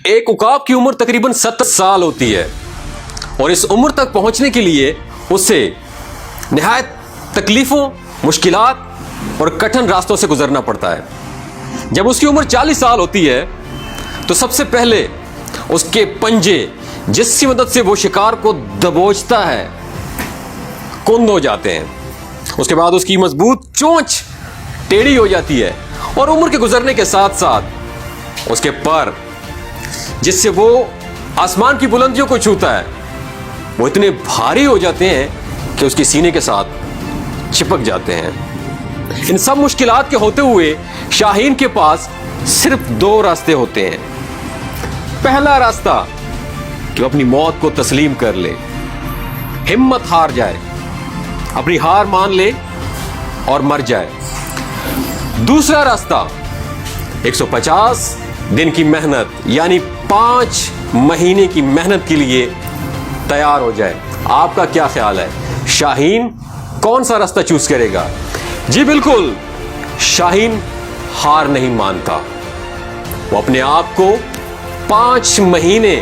ایک عقاب کی عمر تقریباً 70 سال ہوتی ہے اور اس عمر تک پہنچنے کے لیے اسے نہایت تکلیفوں، مشکلات اور کٹھن راستوں سے گزرنا پڑتا ہے۔ جب اس کی عمر 40 سال ہوتی ہے تو سب سے پہلے اس کے پنجے جس کی مدد سے وہ شکار کو دبوچتا ہے کند ہو جاتے ہیں۔ اس کے بعد اس کی مضبوط چونچ ٹیڑھی ہو جاتی ہے اور عمر کے گزرنے کے ساتھ ساتھ اس کے پر جس سے وہ آسمان کی بلندیوں کو چھوتا ہے وہ اتنے بھاری ہو جاتے ہیں کہ اس کے سینے کے ساتھ چپک جاتے ہیں۔ ان سب مشکلات کے ہوتے ہوئے شاہین کے پاس صرف 2 راستے ہوتے ہیں۔ پہلا راستہ کہ وہ اپنی موت کو تسلیم کر لے، ہمت ہار جائے، اپنی ہار مان لے اور مر جائے۔ دوسرا راستہ 150 دن کی محنت یعنی 5 مہینے کی محنت کے لیے تیار ہو جائے۔ آپ کا کیا خیال ہے؟ شاہین کون سا راستہ چوز کرے گا؟ جی بالکل، شاہین ہار نہیں مانتا، وہ اپنے آپ کو 5 مہینے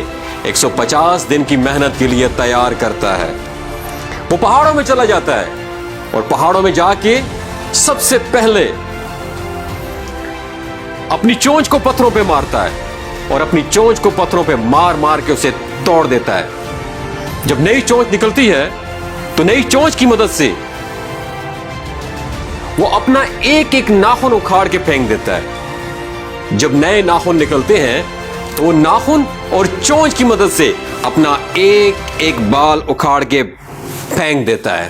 150 دن کی محنت کے لیے تیار کرتا ہے۔ وہ پہاڑوں میں چلا جاتا ہے اور پہاڑوں میں جا کے سب سے پہلے اپنی چونچ کو پتھروں پہ مارتا ہے اور اپنی چونچ کو پتھروں پہ مار مار کے اسے توڑ دیتا ہے۔ جب نئی چونچ نکلتی ہے تو نئی چونچ کی مدد سے وہ اپنا ایک ایک ناخن اکھاڑ کے پھینک دیتا ہے۔ جب نئے ناخن نکلتے ہیں تو وہ ناخن اور چونچ کی مدد سے اپنا ایک ایک بال اکھاڑ کے پھینک دیتا ہے۔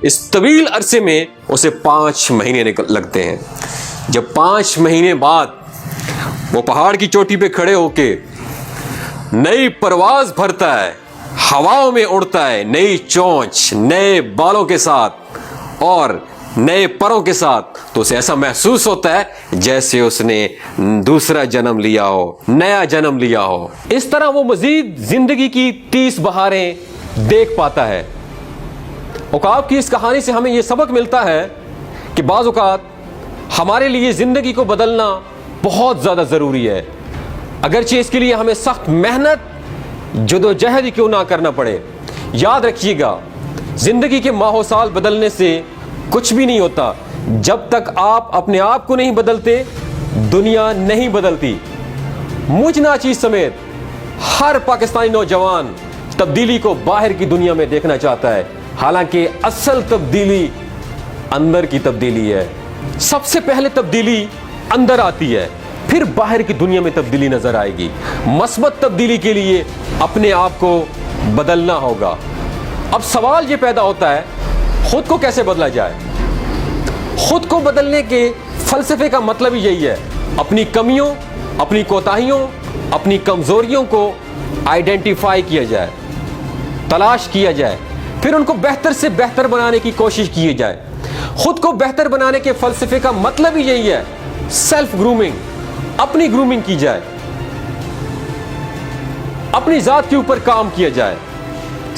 اس طویل عرصے میں اسے 5 مہینے لگتے ہیں۔ جب 5 مہینے بعد وہ پہاڑ کی چوٹی پہ کھڑے ہو کے نئی پرواز بھرتا ہے، ہواؤں میں اڑتا ہے، نئی چونچ، نئے بالوں کے ساتھ اور نئے پروں کے ساتھ، تو اسے ایسا محسوس ہوتا ہے جیسے اس نے دوسرا جنم لیا ہو، نیا جنم لیا ہو۔ اس طرح وہ مزید زندگی کی 30 بہاریں دیکھ پاتا ہے۔ عقاب کی اس کہانی سے ہمیں یہ سبق ملتا ہے کہ بعض اوقات ہمارے لیے زندگی کو بدلنا بہت زیادہ ضروری ہے، اگرچہ اس کے لیے ہمیں سخت محنت جدوجہد ہی کیوں نہ کرنا پڑے۔ یاد رکھیے گا، زندگی کے ماہ و سال بدلنے سے کچھ بھی نہیں ہوتا۔ جب تک آپ اپنے آپ کو نہیں بدلتے دنیا نہیں بدلتی۔ مجھ ناچیز سمیت ہر پاکستانی نوجوان تبدیلی کو باہر کی دنیا میں دیکھنا چاہتا ہے، حالانکہ اصل تبدیلی اندر کی تبدیلی ہے۔ سب سے پہلے تبدیلی اندر آتی ہے، پھر باہر کی دنیا میں تبدیلی نظر آئے گی۔ مثبت تبدیلی کے لیے اپنے آپ کو بدلنا ہوگا۔ اب سوال یہ پیدا ہوتا ہے، خود کو کیسے بدلا جائے؟ خود کو بدلنے کے فلسفے کا مطلب ہی یہی ہے، اپنی کمیوں، اپنی کوتاہیوں، اپنی کمزوریوں کو آئیڈینٹیفائی کیا جائے، تلاش کیا جائے، پھر ان کو بہتر سے بہتر بنانے کی کوشش کی جائے۔ خود کو بہتر بنانے کے فلسفے کا مطلب ہی یہی ہے، سیلف گرومنگ، اپنی گرومنگ کی جائے، اپنی ذات کے اوپر کام کیا جائے،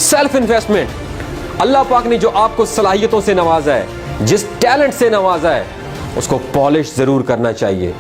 سیلف انویسٹمنٹ۔ اللہ پاک نے جو آپ کو صلاحیتوں سے نوازا ہے، جس ٹیلنٹ سے نوازا ہے، اس کو پالش ضرور کرنا چاہیے۔